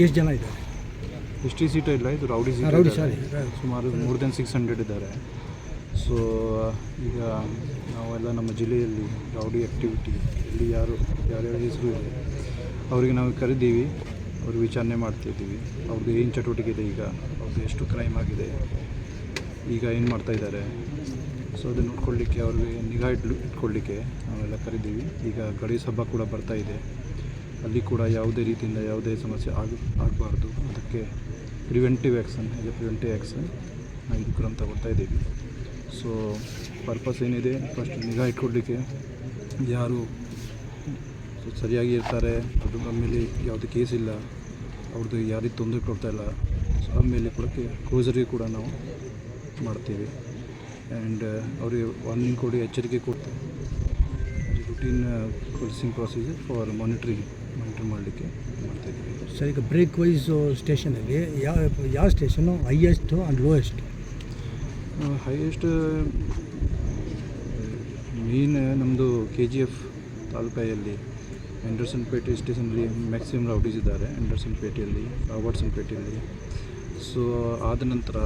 ಎಷ್ಟು ಜನ ಇದ್ದಾರೆ? ಹಿಸ್ಟ್ರಿ ಸೀಟ್ ಇಲ್ಲ, ಇದು ರೌಡಿ ಸೀಟ್. ಸುಮಾರು ಮೋರ್ ದೆನ್ 600 ಇದ್ದಾರೆ. ಸೊ ಈಗ ನಾವೆಲ್ಲ ನಮ್ಮ ಜಿಲ್ಲೆಯಲ್ಲಿ ರೌಡಿ ಆ್ಯಕ್ಟಿವಿಟಿ ಇಲ್ಲಿ ಯಾರ್ಯಾರ ಹೆಸರು ಇದೆ ಅವರಿಗೆ ನಾವು ಕರೆದೀವಿ, ಅವ್ರಿಗೆ ವಿಚಾರಣೆ ಮಾಡ್ತಿದ್ದೀವಿ. ಅವ್ರದ್ದು ಏನು ಚಟುವಟಿಕೆ ಇದೆ, ಈಗ ಅವ್ರದ್ದು ಎಷ್ಟು ಕ್ರೈಮ್ ಆಗಿದೆ, ಈಗ ಏನು ಮಾಡ್ತಾಯಿದ್ದಾರೆ. ಸೊ ಅದು ನೋಡ್ಕೊಳ್ಳಿಕ್ಕೆ, ಅವ್ರಿಗೆ ನಿಗಾ ಇಟ್ಕೊಳ್ಳಿಕ್ಕೆ ನಾವೆಲ್ಲ ಕರೆದೀವಿ. ಈಗ ಗಣೇಶ ಹಬ್ಬ ಕೂಡ ಬರ್ತಾ ಇದೆ, ಅಲ್ಲಿ ಕೂಡ ಯಾವುದೇ ರೀತಿಯಿಂದ ಯಾವುದೇ ಸಮಸ್ಯೆ ಆಗಬಾರ್ದು, ಅದಕ್ಕೆ ಪ್ರಿವೆಂಟಿವ್ ಆ್ಯಕ್ಷನ್ ನಾವು ಇದು ಕ್ರಮ ತಗೊಳ್ತಾ ಇದ್ದೀವಿ. ಸೊ ಪರ್ಪಸ್ ಏನಿದೆ, ಫಸ್ಟ್ ನಿಗಾ ಇಟ್ಕೊಳ್ಳಿಕ್ಕೆ, ಯಾರು ಸರಿಯಾಗಿ ಇರ್ತಾರೆ, ಅದು ಆಮೇಲೆ ಯಾವುದೇ ಕೇಸ್ ಇಲ್ಲ, ಅವ್ರದ್ದು ಯಾರಿಗೆ ತೊಂದರೆ ಕೊಡ್ತಾಯಿಲ್ಲ, ಸೊ ಆಮೇಲೆ ಕೊಡೋಕ್ಕೆ ಕ್ಲೋಸರಿಗೆ ಕೂಡ ನಾವು ಮಾಡ್ತೀವಿ. ಆ್ಯಂಡ್ ಅವರಿಗೆ ವಾರ್ನಿಂಗ್ ಕೊಡಿ, ಎಚ್ಚರಿಕೆ ಕೊಡ್ತೀವಿ. Routine policing procedure for monitor ಮಾಡಲಿಕ್ಕೆ ಮಾಡ್ತಾಯಿದ್ದೀವಿ. ಸರ್, ಈಗ ಬ್ರೇಕ್ ವೈಸ್ ಸ್ಟೇಷನಲ್ಲಿ ಯಾವ station highest and lowest? Highest main ನಮ್ಮದು KGF ತಾಲೂಕಾಯಲ್ಲಿ ಆ್ಯಂಡರ್ಸನ್ ಪೇಟೆ ಸ್ಟೇಷನಲ್ಲಿ ಮ್ಯಾಕ್ಸಿಮಮ್ ರೌಡೀಸ್ ಇದ್ದಾರೆ, ಆ್ಯಂಡರ್ಸನ್ ಪೇಟೆಯಲ್ಲಿ, ರಾಬರ್ಟ್ಸನ್ ಪೇಟೆಯಲ್ಲಿ. ಸೊ ಆದ ನಂತರ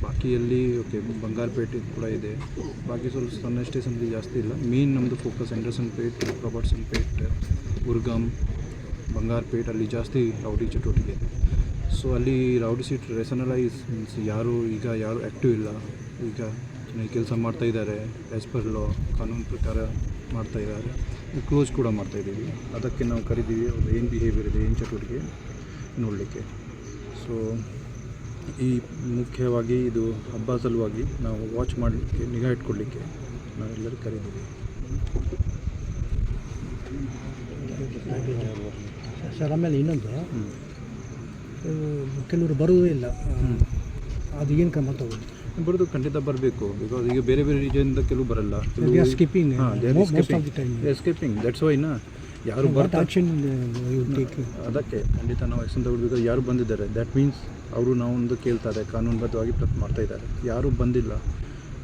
ಬಾಕಿಯಲ್ಲಿ ಬಂಗಾರಪೇಟೆ ಕೂಡ ಇದೆ. ಬಾಕಿ ಸ್ವಲ್ಪ ಸಣ್ಣ ಸ್ಟೇಷನಲ್ಲಿ ಜಾಸ್ತಿ ಇಲ್ಲ. ಮೇನ್ ನಮ್ಮದು focus Andersonpet, Robertsonpet, Oorgaum, Bangarpet, ಅಲ್ಲಿ ಜಾಸ್ತಿ ರೌಡಿ ಚಟುವಟಿಕೆ ಇದೆ. ಸೊ ಅಲ್ಲಿ ರೌಡಿ ಸೀಟ್ ರೆಸನಲೈಸ್ ಮೀನ್ಸ್ ಯಾರು ಆ್ಯಕ್ಟಿವ್ ಇಲ್ಲ, ಈಗ ಚೆನ್ನಾಗಿ ಕೆಲಸ ಮಾಡ್ತಾಯಿದ್ದಾರೆ, ಆ್ಯಸ್ ಪರ್ ಲಾ ಕಾನೂನು ಪ್ರಕಾರ ಮಾಡ್ತಾಯಿದ್ದಾರೆ. ಕ್ಲೋಸ್ ಕೂಡ ಮಾಡ್ತಾಯಿದ್ದೀವಿ. ಅದಕ್ಕೆ ನಾವು ಕರಿತೀವಿ, ಅವ್ರದ್ದು ಏನು ಬಿಹೇವಿಯರ್ ಇದೆ, ಏನು ಚಟುವಟಿಕೆ ನೋಡಲಿಕ್ಕೆ. ಸೊ ಈ ಮುಖ್ಯವಾಗಿ ಇದು ಹಬ್ಬ ಸಲುವಾಗಿ ನಾವು ವಾಚ್ ಮಾಡಲಿಕ್ಕೆ, ನಿಗಾ ಇಟ್ಕೊಳ್ಳಿಕ್ಕೆ ನಾವೆಲ್ಲರೂ ಕರಿತೀವಿ. ಸರ್, ಆಮೇಲೆ ಇನ್ನೊಂದು, ಕೆಲವರು ಬರೋದೇ ಇಲ್ಲ, ಅದು ಏನು ಕ್ರಮ ತಗೋದು? ಬರೋದು ಖಂಡಿತ ಬರಬೇಕು. ಬಿಕಾಸ್ ಈಗ ಬೇರೆ ರೀಜನಿಂದ ಕೆಲವು ಬರಲ್ಲ, ಸ್ಕಿಪ್ಪಿಂಗ್, ದಟ್ಸ್ ವೈನಾ ಯಾರು ಅದಕ್ಕೆ ಖಂಡಿತ ನಾವು ಆ್ಯಕ್ಷನ್ ತಗೊಳ್ಬೇಕು. ಯಾರು ಬಂದಿದ್ದಾರೆ, ದ್ಯಾಟ್ ಮೀನ್ಸ್ ಅವರು ನಾವು ಒಂದು ಕೇಳ್ತಾರೆ, ಕಾನೂನುಬದ್ಧವಾಗಿ ಮಾಡ್ತಾಯಿದ್ದಾರೆ. ಯಾರು ಬಂದಿಲ್ಲ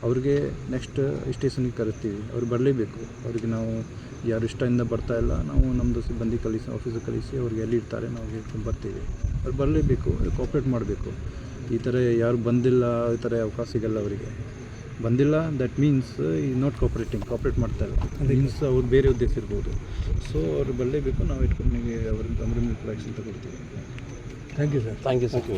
ಅವ್ರಿಗೆ ನೆಕ್ಸ್ಟ್ ಸ್ಟೇಷನಿಗೆ ಕರಿತೀವಿ, ಅವ್ರು ಬರಲೇಬೇಕು. ಅವ್ರಿಗೆ ನಾವು ಯಾರು ಇಷ್ಟದಿಂದ ಬರ್ತಾಯಿಲ್ಲ, ನಾವು ನಮ್ಮದು ಸಿಬ್ಬಂದಿ ಆಫೀಸಿಗೆ ಕಳಿಸಿ ಅವ್ರಿಗೆ ಎಲ್ಲಿ ಇರ್ತಾರೆ ನಾವು ಹೇಳ್ಕೊಂಡು ಬರ್ತೀವಿ. ಅವ್ರು ಬರಲೇಬೇಕು, ಕೋಆಪ್ರೇಟ್ ಮಾಡಬೇಕು. ಈ ಥರ ಯಾರು ಬಂದಿಲ್ಲ, ಈ ಥರ ಅವಕಾಶ ಸಿಗಲ್ಲ ಅವರಿಗೆ. ಬಂದಿಲ್ಲ ದ್ಯಾಟ್ ಮೀನ್ಸ್ ಈ ನಾಟ್ ಕೋಆಪ್ರೇಟ್ ಮಾಡ್ತಾಯಿಲ್ಲ, ಮೀನ್ಸ್ ಅವ್ರು ಬೇರೆ ಉದ್ದೇಶ ಇರ್ಬೋದು. ಸೊ ಅವ್ರು ಬರಲೇಬೇಕು, ನಾವು ಇಟ್ಕೊಂಡು ಅವ್ರಿಗೆ ಆ್ಯಕ್ಷನ್ ತಗೊಳ್ತೀವಿ. Thank you sir. Thank you sir.